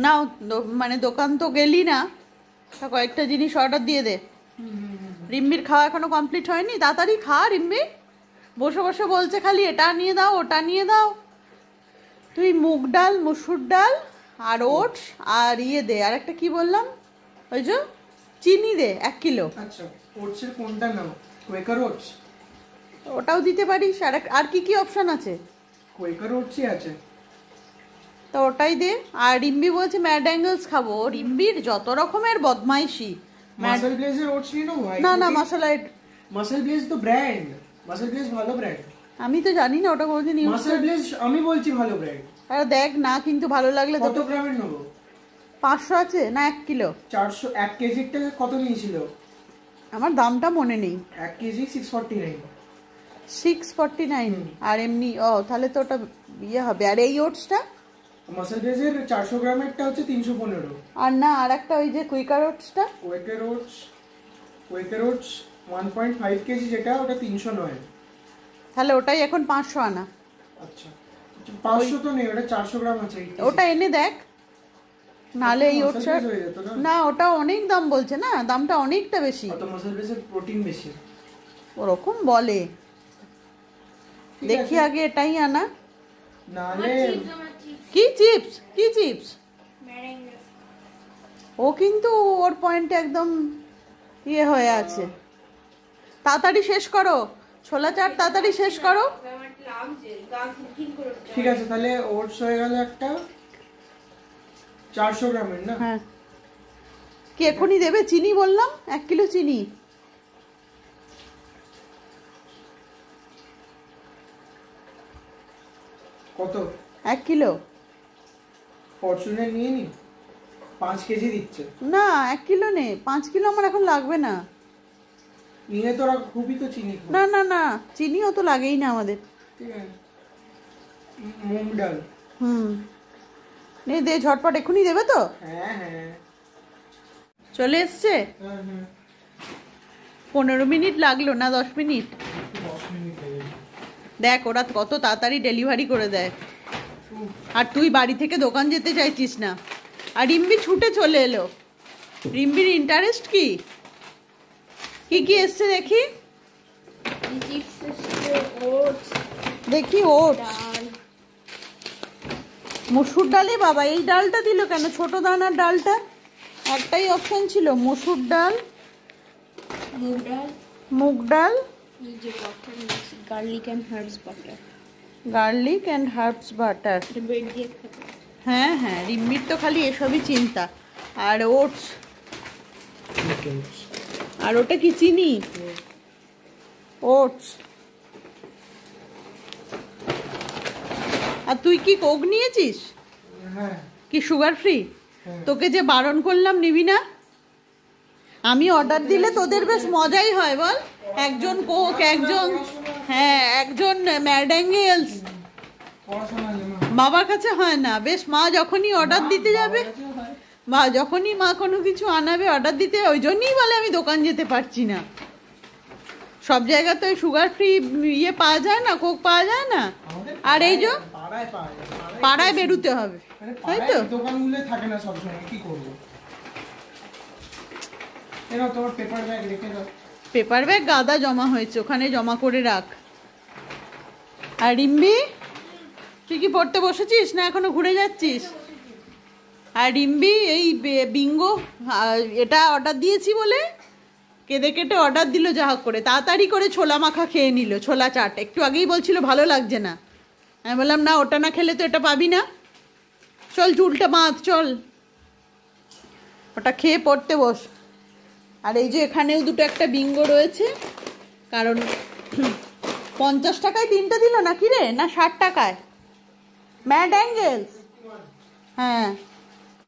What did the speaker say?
নাও মানে দোকান তো গেলি না, তা কয়েকটা জিনিস অর্ডার দিয়ে দে। রিম্বির খাওয়া এখনো কমপ্লিট হয়নি, তাড়াতাড়ি খা রিম্বি। বসে বসে বলছে খালি এটা নিয়ে দাও ওটা নিয়ে দাও। তুই মুগ ডাল, মসুর ডাল আর ওটস আর ইয়ে দে, আর একটা কি বললাম ওই যে চিনি দে 1 কিলো। আচ্ছা ওটসের কোনটা নাও? কোয়েকার ওটস? ওটাও দিতে পারিস। আর কি কি অপশন আছে? কোয়েকার ওটসই আছে। তো ওটাই দে। আর রিম্বি বলছে ম্যাড অ্যাঙ্গেলস খাবো। রিম্বির যত রকমের বদমাইশি। মাসল ব্লেজের ওটস নিয়ে নাও। না না মাসালাইট। মাসল ব্লেজ তো ব্র্যান্ড, মাসল ব্লেজ ভালো ব্র্যান্ড। আমি তো জানি না ওটা কোনোদিন ইউজ। মাসল ব্লেজ আমি বলছি ভালো ব্র্যান্ড। আরে দেখ না, কিন্তু ভালো লাগলে তো। কত গ্রামের নেবো? 500 আছে না 1 কিলো? 400। 1 কেজিটা কত নিয়েছিল? আমার দামটা মনে নেই। 1 কেজি 649। 649। আর এমনি তাহলে তো ওটা ইয়ে হবে। আর এই ওটসটা মাসল ব্লেজের 400 গ্রামেরটা হচ্ছে 315। আর না, আর একটা ওই যে কুইকার ওটসটা। কোয়েকার ওটস 1.5 কেজি যেটা, ওটা 309। তাহলে ওটাই এখন 500 আনা। আচ্ছা 500 তো নেই, ওটা 400 গ্রাম আছে। ওটা এনে দেখ, নালে এই ওটস না, ওটা অনেক দাম বলছে না, দামটা অনেকটা বেশি। তো মাসল ব্লেজের প্রোটিন বেশি ওরকম বলে। দেখি আগে এটাই আনা। নালে কি চিপস? কি চিপস? ও কিন্তু ওর পয়েন্টে একদম ইয়ে হয়ে আছে। তাড়াতাড়ি শেষ করো, ছোলা চাট তাড়াতাড়ি শেষ করো। ঠিক আছে, তাহলে ওটস হয়ে গেল একটা 400 গ্রামের না? হ্যাঁ। কি এখনই দেবে? চিনি বললাম 1 কিলো চিনি। কত? 1 কিলো। ফরচুনের নিয়ে নি, 5 কেজি দিচ্ছে। না 1 কিলো নে, 5 কিলো আমার এখন লাগবে না। নিয়ে তোরা খুবই তো চিনি। না না না, চিনিও তো লাগেই না আমাদের। ঠিক আছে, মুগ ডাল। নে দে ঝটপট, এখনই দেবে তো? হ্যাঁ হ্যাঁ চলে এসছে। 15 মিনিট লাগলো না 10 মিনিট? 10 মিনিট লেগে। দেখ ওরা কত তাড়াতাড়ি ডেলিভারি করে দেয়। আর তুই বাড়ি থেকে দোকান যেতে চাইছিস না, আর রিম্বি ছুটে চলে এলো। রিম্বির ইন্টারেস্ট কি? কি কি এসছে দেখি? দেখি ওটস, মসুর ডালে বাবা এই ডালটা দিল কেন? ছোট দানার ডালটা। একটাই অপশন ছিল, মসুর ডাল, মুগ ডাল, garlic and herbs butter. Garlic and herbs butter. হ্যাঁ হ্যাঁ, রিম্বির তো খালি এসবই চিন্তা। আর ওটস, আর ওটা কি চিনি? ওটস। আর তুই কি কোক নিয়েছিস? হ্যাঁ। কি সুগার ফ্রি? তোকে যে বারণ করলাম নিবি না। আমি অর্ডার দিলে তোদের বেশ মজাই হয় বল। একজন কোক, একজন একজন ম্যাড অ্যাঙ্গেলস। বাবার কাছে হয় না বেশ। মা যখনই অর্ডার দিতে যাবে, যখনই মা কোনো কিছু আনাবে অর্ডার দিতে, ওই জন্যই বলে আমি দোকান যেতে পারছি না। সব জায়গায় তো সুগার ফ্রি ইয়ে পাওয়া যায় না, কোক পাওয়া যায় না। আর এই যে পাড়ায় বেরুতে হবে, তাই তো? দোকানগুলো থাকে না সবসময়, কি করবো? এনাও তোমার পেপার ব্যাগ রেখে দাও। পেপার ব্যাগ গাদা জমা হয়েছে, ওখানে জমা করে রাখ। আর রিম্বি, তুই কি পড়তে বসেছিস না এখনো ঘুরে যাচ্ছিস? আর রিম্বি এই বিঙ্গো এটা অর্ডার দিয়েছি বলে কেঁদে কেটে অর্ডার দিল যা হোক করে। তাড়াতাড়ি করে ছোলা মাখা খেয়ে নিল, ছোলা চাট। একটু আগেই বলছিল ভালো লাগছে না। আমি বললাম না, ওটা না খেলে তো এটা পাবি না। চল চুলটা বাঁধ, চল ওটা খেয়ে পড়তে বস। আর এই যে এখানেও দুটো একটা বিঙ্গো রয়েছে, কারণ 50 টাকায় 3টে দিল নাকি রে, না 60 টাকায়? Mad angles. হ্যাঁ